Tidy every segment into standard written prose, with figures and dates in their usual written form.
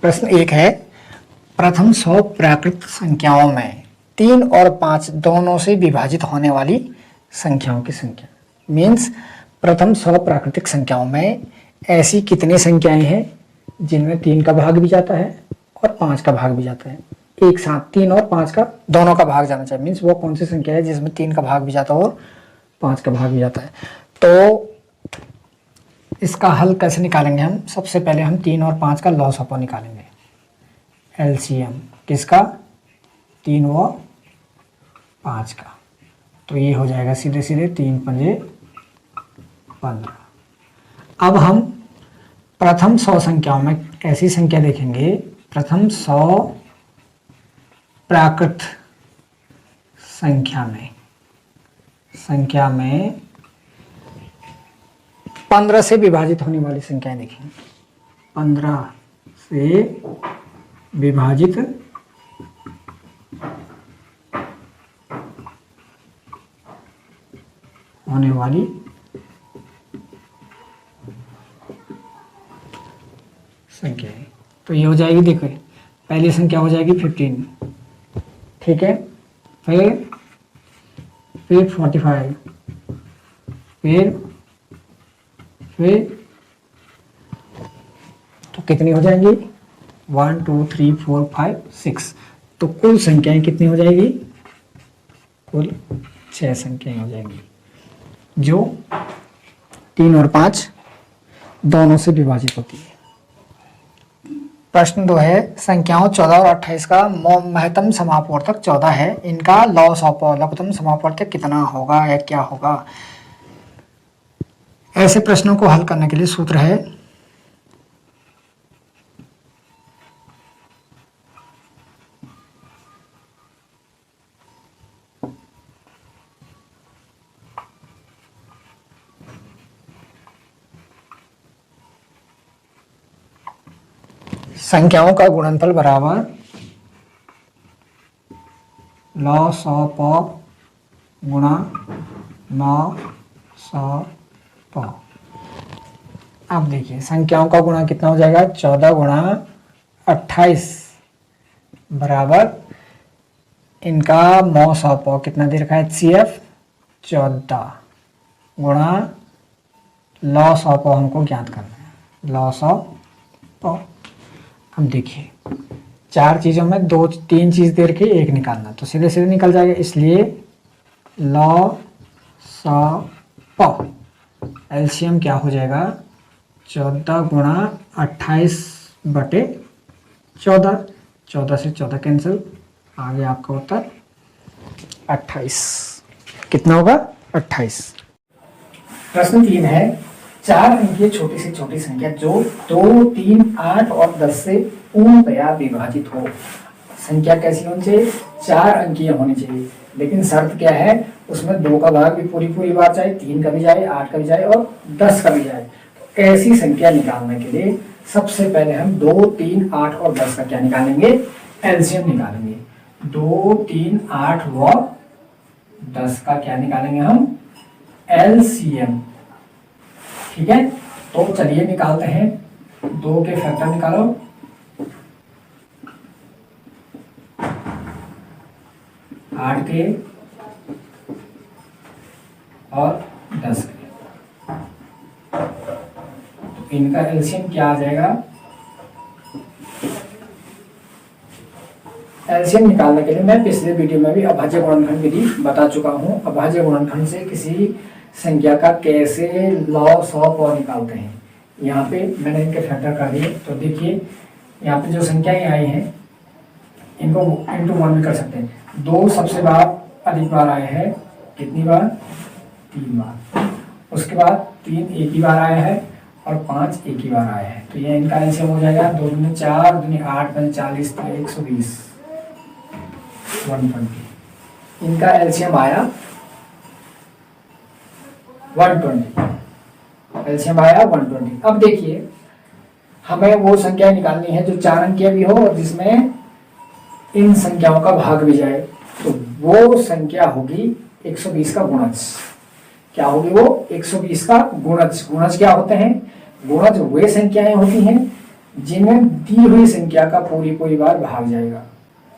प्रश्न 1 है, प्रथम 100 प्राकृत संख्याओं में 3 और 5 दोनों से विभाजित होने वाली संख्याओं की संख्या। मीन्स प्रथम 100 प्राकृतिक संख्याओं में ऐसी कितनी संख्याएं हैं जिनमें 3 का भाग भी जाता है और 5 का भाग भी जाता है। एक साथ 3 और 5 का दोनों का भाग जाना चाहिए। मीन्स वो कौन सी संख्या है जिसमें 3 का भाग भी जाता है और 5 का भाग भी जाता है। तो इसका हल कैसे निकालेंगे हम? सबसे पहले हम 3 और 5 का लॉस ऑफ निकालेंगे। एलसीएम किसका? 3 व 5 का। तो ये हो जाएगा सीधे सीधे 3 पंजे 15। अब हम प्रथम 100 संख्याओं में ऐसी संख्या देखेंगे, प्रथम 100 प्राकृत संख्या में 15 से विभाजित होने वाली संख्याएं देखेंगे। 15 से विभाजित होने वाली संख्याएं। तो ये हो जाएगी, देखो पहली संख्या हो जाएगी 15, ठीक है, फिर 45, फिर तो कितनी हो जाएंगी? 1 2 3 4 5 6। तो कुल संख्याएं कितनी हो जाएगी? कुल 6 संख्याएं हो जाएंगी जो 3 और 5 दोनों से विभाजित होती है। प्रश्न 2 है, संख्याओं 14 और 28 का महत्तम समापवर्तक 14 है, इनका लॉस ऑफ लघुत्तम समापवर्तक कितना होगा या क्या होगा? ऐसे प्रश्नों को हल करने के लिए सूत्र है संख्याओं का गुणनफल बराबर लॉस ऑफ गुणा 900। अब देखिए संख्याओं का गुणा कितना हो जाएगा? 14 गुणा 28 बराबर इनका मॉस ऑफ कितना दे रखा है? HCF 14 गुणा लॉस ऑफ हमको ज्ञात करना है, लॉस ऑफ। अब देखिए 4 चीजों में 2-3 चीज दे रखी, एक निकालना, तो सीधे सीधे निकल जाएगा। इसलिए लॉस ऑफ एलसीएम क्या हो जाएगा? 14 गुणा 28 बटे 14। 14 से 14 कैंसिल, आगे आपका उत्तर 28। कितना होगा? 28। प्रश्न 3 है, 4 अंकीय छोटी से छोटी संख्या जो 2, 3, 8 और 10 से पूर्णतया विभाजित हो। संख्या कैसी होनी चाहिए? 4 अंकीय होनी चाहिए, लेकिन शर्त क्या है? उसमें 2 का भाग भी पूरी बार जाए, 3 का भी जाए, 8 का भी जाए और 10 का भी जाए। तो ऐसी संख्या निकालने के लिए सबसे पहले हम 2, 3, 8 और 10 का क्या निकालेंगे? एलसीएम निकालेंगे। 2, 3, 8 व 10 का क्या निकालेंगे हम? एलसीएम। ठीक है, तो चलिए निकालते हैं। 2 के फैक्टर निकालो। 8 के और 10 के, तो इनका एलसीएम क्या आ जाएगा? एलसीएम निकालने के लिए मैं पिछले वीडियो में भी अभाज्य गुणनखंड विधि बता चुका हूं। अभाज्य गुणनखंड से किसी संख्या का कैसे लॉस ऑफ निकालते हैं। यहाँ पे मैंने इनके फैक्टर कर दिए। तो देखिए यहाँ पे जो संख्याएं आई हैं इनको इंटू 1 भी कर सकते हैं। 2 सबसे अधिक बार आए हैं, कितनी बार? 3 बार। उसके बाद 3 एक ही बार आया है और 5 एक ही बार आया है। तो ये इनका एलसीएम हो जाएगा 2 दूनी 4, 2 दूनी 8, 5 40, 120, 120। इनका एलसीएम आया 120। एलसीएम आया 120। अब देखिए हमें वो संख्या निकालनी है जो 4 अंकीय भी हो और जिसमें इन संख्याओं का भाग भी जाए। तो वो संख्या होगी 120 का गुणज। क्या होगी वो? 120 का गुणज। गुणज क्या होते हैं? गुणज वे संख्याएं होती हैं जिनमें दी हुई संख्या का पूरी बार भाग जाएगा।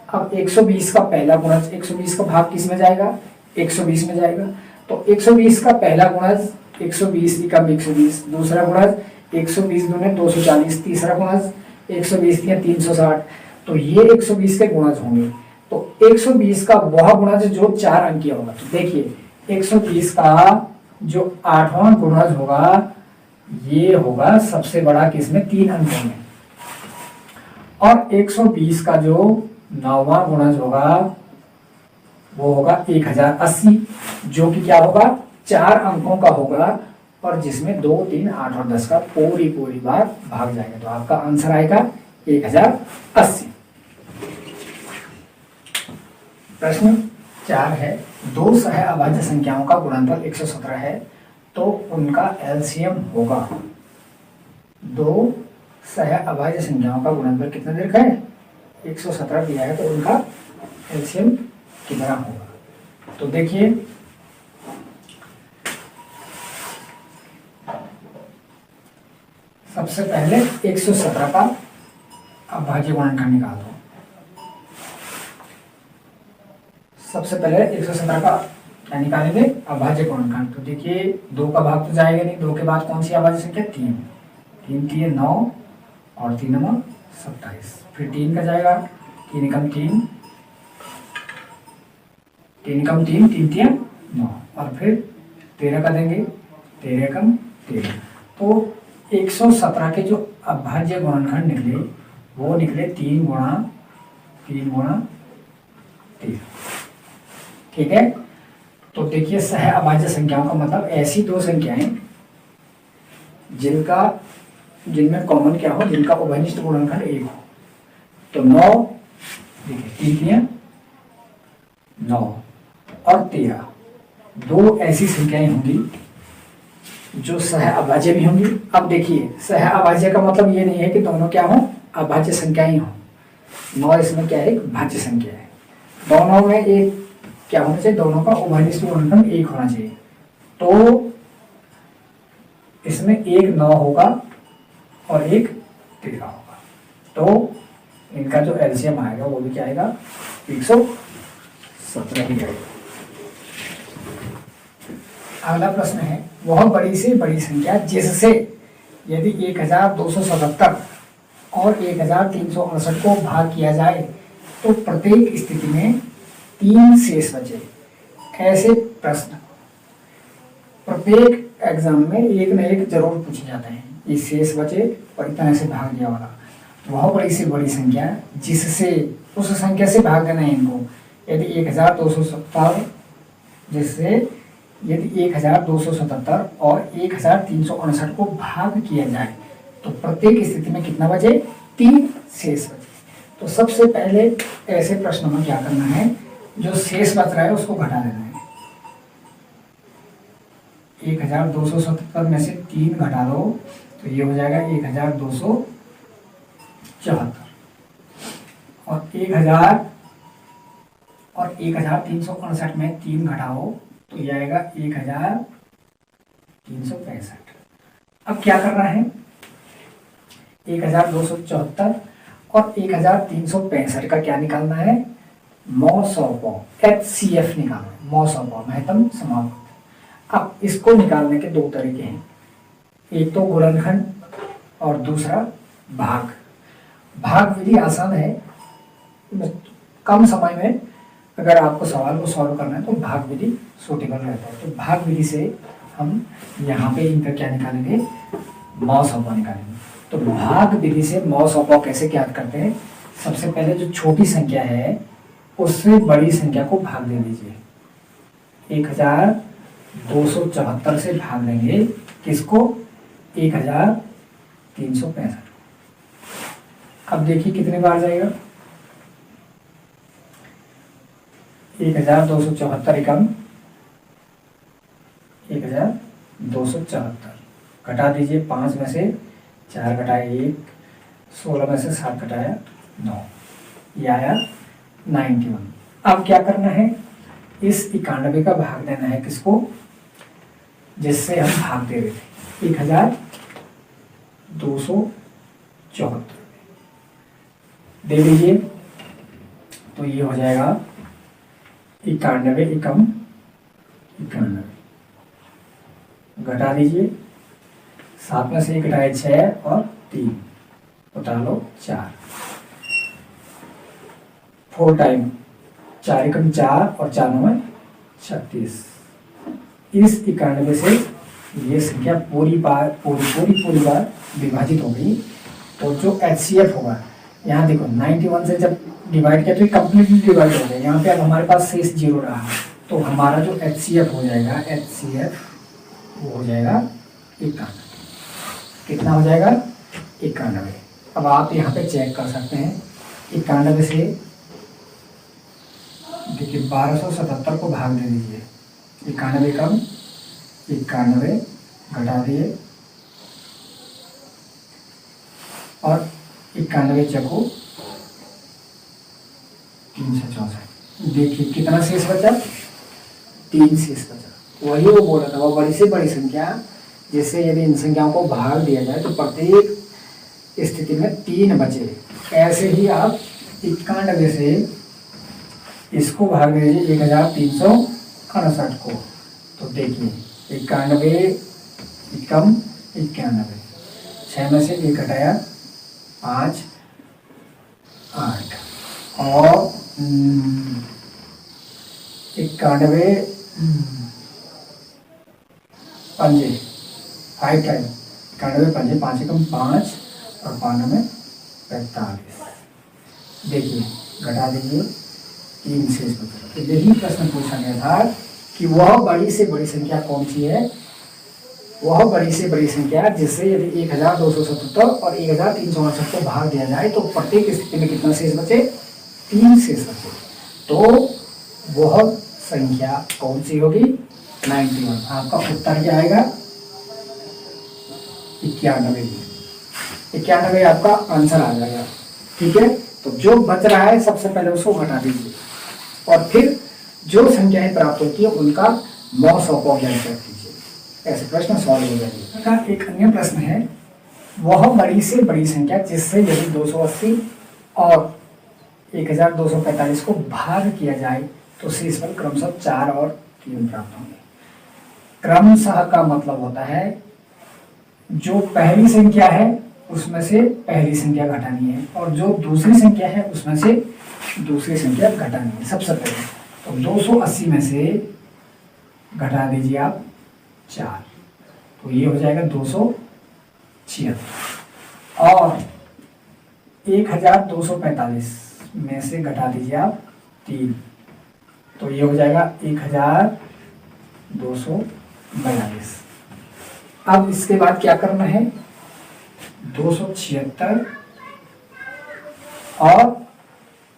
अब 120 का पहला गुणज, 120 का भाग किस में जाएगा, 120 में जाएगा। तो 120 का पहला गुणज 120 एकम 120, दूसरा गुणज 120 दूने 240, तीसरा गुणज 120 या 360। तो ये 120 के गुणज होंगे। तो 120 का वह गुणज जो 4 अंकीय होगा। तो देखिए 120 का जो 8वां गुणज होगा ये होगा सबसे बड़ा किसमें, 3 अंकों में। और 120 का जो 9वां गुणज होगा वो होगा 1080, जो कि क्या होगा, 4 अंकों का होगा और जिसमें 2, 3, 8 और 10 का पूरी बार भाग जाएगा। तो आपका आंसर आएगा 1080। प्रश्न 4 है, दो सह अभाज्य संख्याओं का गुणनफल 117 है तो उनका एलसीएम होगा। दो सह अभाज्य संख्याओं का गुणनफल कितना दे रखा है, 117 दिया है, तो उनका एलसीएम कितना होगा। तो देखिए सबसे पहले 117 का अभाज्य गुणनखंड निकाल दो। सबसे पहले 117 का क्या निकालेंगे, अभाज्य गुणनखंड। तो देखिए 2 का भाग तो जाएगा नहीं, 2 के बाद कौन सी अभाज्य संख्या, 3, 3 3 9 और 3 9 27, फिर 3 का जाएगा, 3 एकम 3, 3 एकम 3, 3 3 9 और फिर 13 का देंगे, 13 एकम 13। तो 117 के जो अभाज्य गुणनखंड निकले वो निकले 3 गुणा 13। ठीक है। तो देखिए सह अभाज्य संख्याओं का मतलब ऐसी दो संख्याएं जिनमें कॉमन क्या हो, जिनका उभयनिष्ठ गुणनखंड 1 हो। तो 9 देखिए 3 9 और 13, दो ऐसी संख्याएं होंगी जो सह अभाज्य भी होंगी। अब देखिए सह अभाज्य का मतलब ये नहीं है कि दोनों क्या हो, अभाज्य संख्याएं हो। 9 इसमें क्या है, भाज्य संख्या है। दोनों में एक क्या होना चाहिए, दोनों का उभयनिष्ठ गुणनखंड 1 होना चाहिए। तो इसमें एक 9 होगा और एक 13 होगा। तो इनका जो एलसीएम आएगा वो भी क्या आएगा, 117 ही आएगा। अगला प्रश्न है, वह बड़ी से बड़ी संख्या जिससे यदि 1277 और 1368 को भाग किया जाए तो प्रत्येक स्थिति में 3 शेष बचे। ऐसे प्रश्न प्रत्येक एग्जाम में एक न एक जरूर पूछे जाते हैं। ये शेष बचे और इतना से भाग दिया वाला, वह बड़ी से बड़ी संख्या जिससे उस संख्या से भाग देना है इनको। यदि 1277 जिससे यदि 1277 और 1368 को भाग किया जाए तो प्रत्येक स्थिति में कितना बचे, 3 शेष बचे। तो सबसे पहले ऐसे प्रश्नों में क्या करना है, जो शेष बच रहा है उसको घटा देना है। 1277 में से 3 घटा दो तो ये हो जाएगा 1274 और 1368 में 3 घटाओ तो ये आएगा 1365। अब क्या करना है, 1274 और 1365 का क्या निकालना है, मौसौपो HCF निकालना है, मौसौपो महत्तम समापन। अब इसको निकालने के 2 तरीके हैं, एक तो गुणनखंड और दूसरा भाग। भाग विधि आसान है, कम समय में अगर आपको सवाल को सॉल्व करना है तो भाग विधि सूटेबल रहता है। तो भाग विधि से हम यहाँ पे इनका क्या निकालेंगे, मौसौपो निकालेंगे। तो भाग विधि से मौसौपो कैसे ज्ञात करते हैं, सबसे पहले जो छोटी संख्या है उससे बड़ी संख्या को भाग दे दीजिए। 1274 से भाग देंगे किसको, 1365। अब देखिए कितने बार जाएगा, 1274 एकम 1274 घटा दीजिए, 5 में से 4 घटाया 1, 16 में से 7 घटाया 9, ये आया 91। अब क्या करना है, इस 91 का भाग देना है किसको, जिससे हम भाग दे रहे थे, 1274 74 दे दीजिए, तो ये हो जाएगा 91 एकम 91, घटा दीजिए, 7 में से 1 घटाए 6 और 3, उठा लो 4, 4 टाइम 4 एकम 4 और 4 में 36। इस 91 से ये संख्या पूरी बार विभाजित हो गई। तो जो HCF होगा, यहाँ देखो 91 से जब डिवाइड किया तो ये कंप्लीटली डिवाइड हो गया। यहाँ पे अब हमारे पास शेष 0 रहा, तो हमारा जो HCF हो जाएगा, HCF वो हो जाएगा 91। कितना हो जाएगा? 91। अब आप यहाँ पे चेक कर सकते हैं, 91 से देखिए 1277 को भाग दे दीजिए, 91 कम 91 घटा दिए और 91 चको 364। देखिए कितना शेष बचा? 3 शेष बचा। वही वो बोल रहा था, वो बड़ी से बड़ी संख्या जिससे यदि इन संख्याओं को भाग दिया जाए तो प्रत्येक स्थिति में 3 बचे। ऐसे ही आप 91 से इसको भाग दीजिए 1368 को, तो देखिए 91 एकम 91, 6 में से 1 घटाया 5 8 और 91 पंजे 5 टाइम 91 पंजे 5 एकम 5 और 92 45। देखिए घटा दीजिए 3 शेष बचा। तो यही प्रश्न पूछा गया था कि वह बड़ी से बड़ी संख्या कौन सी है? वह बड़ी से बड़ी संख्या जिससे यदि 1277 और 1368 को भाग दिया जाए तो प्रत्येक स्थिति में कितना शेष बचे? 3 शेष बचे। तो वह संख्या कौन सी होगी? 91। आपका उत्तर क्या आएगा? 91। 91 आपका आंसर आ जाएगा। ठीक है, तो जो बच रहा है सबसे पहले उसको घटा दीजिए और फिर जो संख्याएं प्राप्त होती है उनका 900 को ज्ञात कर दीजिए। ऐसे प्रश्न सॉल्व हो जाएंगे। एक अन्य प्रश्न है, वह बड़ी से बड़ी संख्या जिससे यदि 280 और 1245 को भाग किया जाए तो शेषफल क्रमशः 4 और 3 प्राप्त होंगे। क्रमशः का मतलब होता है जो पहली संख्या है उसमें से पहली संख्या घटानी है और जो दूसरी संख्या है उसमें से दूसरी संख्या घटानी है। सबसे पहले तो 280 में से घटा दीजिए आप 4, तो ये हो जाएगा 276 और 1245 में से घटा दीजिए आप 3, तो ये हो जाएगा 1242। अब इसके बाद क्या करना है? 276 और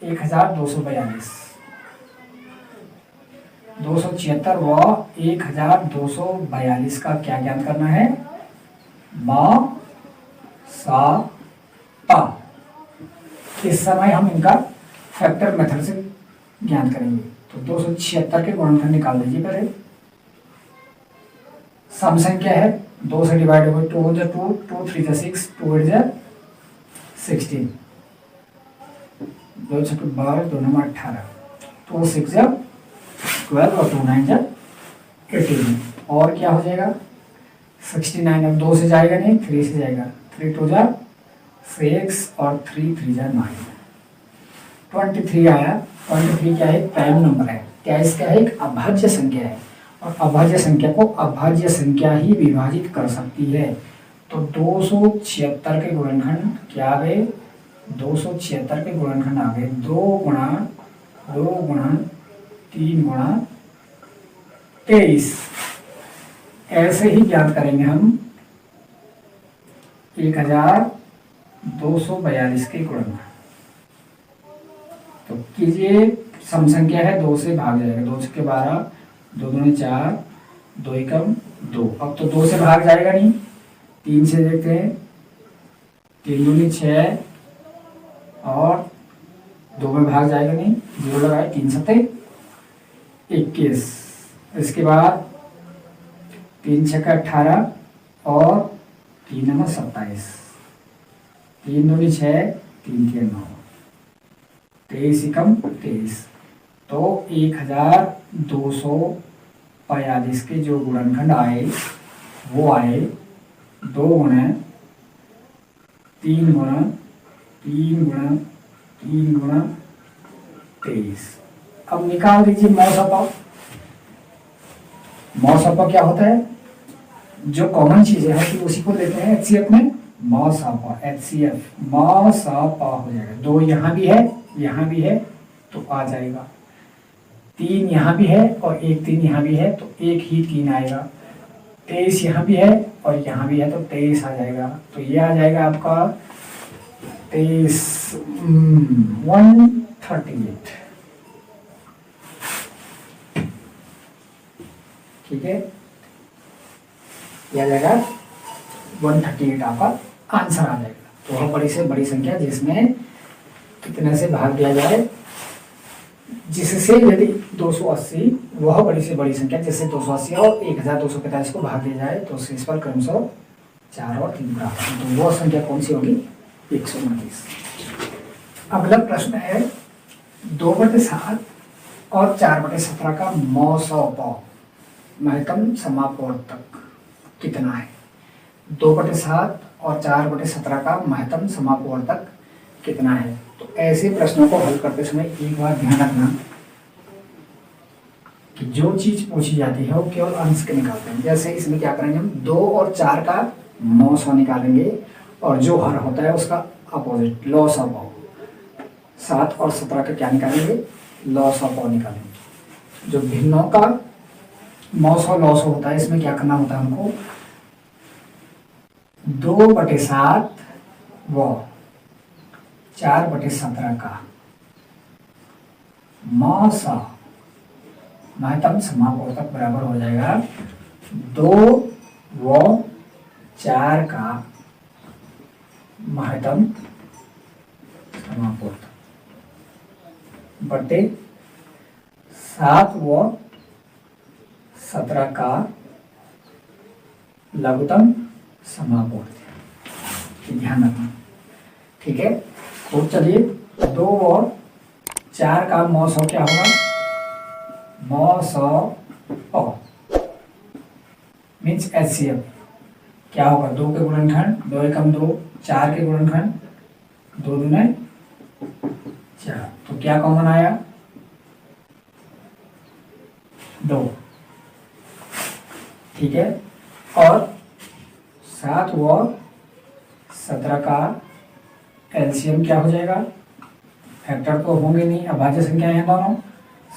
1242, 276 व 1242 का क्या ज्ञात करना है? म सा पा। इस समय हम इनका फैक्टर मेथड से ज्ञात करेंगे। तो 276 के गुणनफल निकाल दीजिए पहले। सम संख्या है, 2 से डिवाइड हो गई, 2 हो जा 2, 2 3 जा 6, 2 8 जा 16, 2 6 12, 2 9 18, 2 6 जा 12 और 2 9 जा 18। और क्या हो जाएगा? 69। अब 2 से जाएगा नहीं, 3 से जाएगा, 3 2 जा 6 और 3 3 जा 9, 23 आया। 23 क्या है? प्राइम नंबर है। क्या इसका है? एक अभाज्य संख्या है और अभाज्य संख्या को अभाज्य संख्या ही विभाजित कर सकती है। तो 276 के गुणनखंड क्या आ गए? 276 के गुणनखंड आ गए 2 गुणा 3 गुणा 23। ऐसे ही ज्ञात करेंगे हम 1242 के गुणनखंड। तो कीजिए, सम संख्या है, 2 से भाग जाएगा, 2 के 12, 2 दूनी 4, 2 एकम 2। अब तो 2 से भाग जाएगा नहीं, 3 से देखते हैं, 3 दूनी 6 और 2 में भाग जाएगा नहीं, 0 लगाए, 3 सत्ते 21। इसके बाद 3 6 18 और 3 9 27। 3 दूनी 6, 3 के 9, 23 एकम 23। तो 1245 के जो गुणनखंड आए वो आए 2 गुणा 3 गुणा 3 गुणा 3 गुणा 23। अब निकाल दीजिए मौसपा। मौसपा क्या होता है? जो कॉमन चीजें हैं कि उसी को लेते हैं एचसीएफ में, मौसपा, एचसीएफ मौसपा हो जाएगा। 2 यहाँ भी है, यहाँ भी है, तो आ जाएगा। 3 यहाँ भी है और 1 3 यहाँ भी है, तो 1 ही 3 आएगा। 23 यहाँ भी है और यहाँ भी है, तो 23 आ जाएगा। तो ये आ जाएगा आपका 23 138। ठीक है, यह आ जाएगा 138 आपका आंसर आ जाएगा। तो वह बड़ी से बड़ी संख्या जिसमें कितने से भाग दिया जाए, जिससे यदि 280 वह बड़ी से बड़ी संख्या जिससे 280 और 1245 को भाग दिया जाए तो शेष पर क्रमशः 4 और 3 प्राप्त। तो वह संख्या कौन सी होगी? 129। अगला प्रश्न है 2/7 और 4/17 का मौसौपा महत्तम समापवर्तक कितना है? 2/7 और 4/17 का महत्तम समापवर्तक कितना है? तो ऐसे प्रश्नों को हल करते समय एक बार ध्यान रखना कि जो चीज पूछी जाती है वो केवल अंश के निकालते हैं। जैसे इसमें क्या करेंगे, हम 2 और 4 का मौसौ निकालेंगे और जो हर होता है उसका अपोजिट लॉस ऑफ पाव। 7 और 17 का क्या निकालेंगे? लॉस ऑफ पाव निकालेंगे। जो भिन्नों का मौसौ लॉस होता है, इसमें क्या करना होता है हमको, 2/7 व 4/17 का मौसा महत्तम समापवर्तक बराबर हो जाएगा 2 व 4 का महत्तम समापवर्तक बटे 7 व 17 का लघुत्तम समापवर्तक। ध्यान रखना, ठीक है। तो चलिए 2 और 4 का मौसौ क्या होगा? मौसौ मीन्स एचसीएफ क्या होगा? 2 के गुणनखंड 2 एकम 2, 4 के गुणनखंड 2 दूने 4। तो क्या कॉमन आया? 2, ठीक है। और 7 व 17 का एलसीएम क्या हो जाएगा? फैक्टर तो होंगे नहीं, अभाज्य संख्या है दोनों।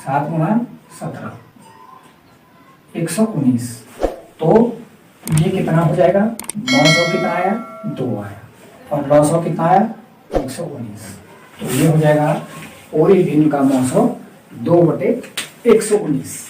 7 गुणा 17 119। तो ये कितना हो जाएगा? 900 कितना आया? 2 आया। और 900 कितना आया? 119। तो ये हो जाएगा पूरी भिन्न का 900 2/119।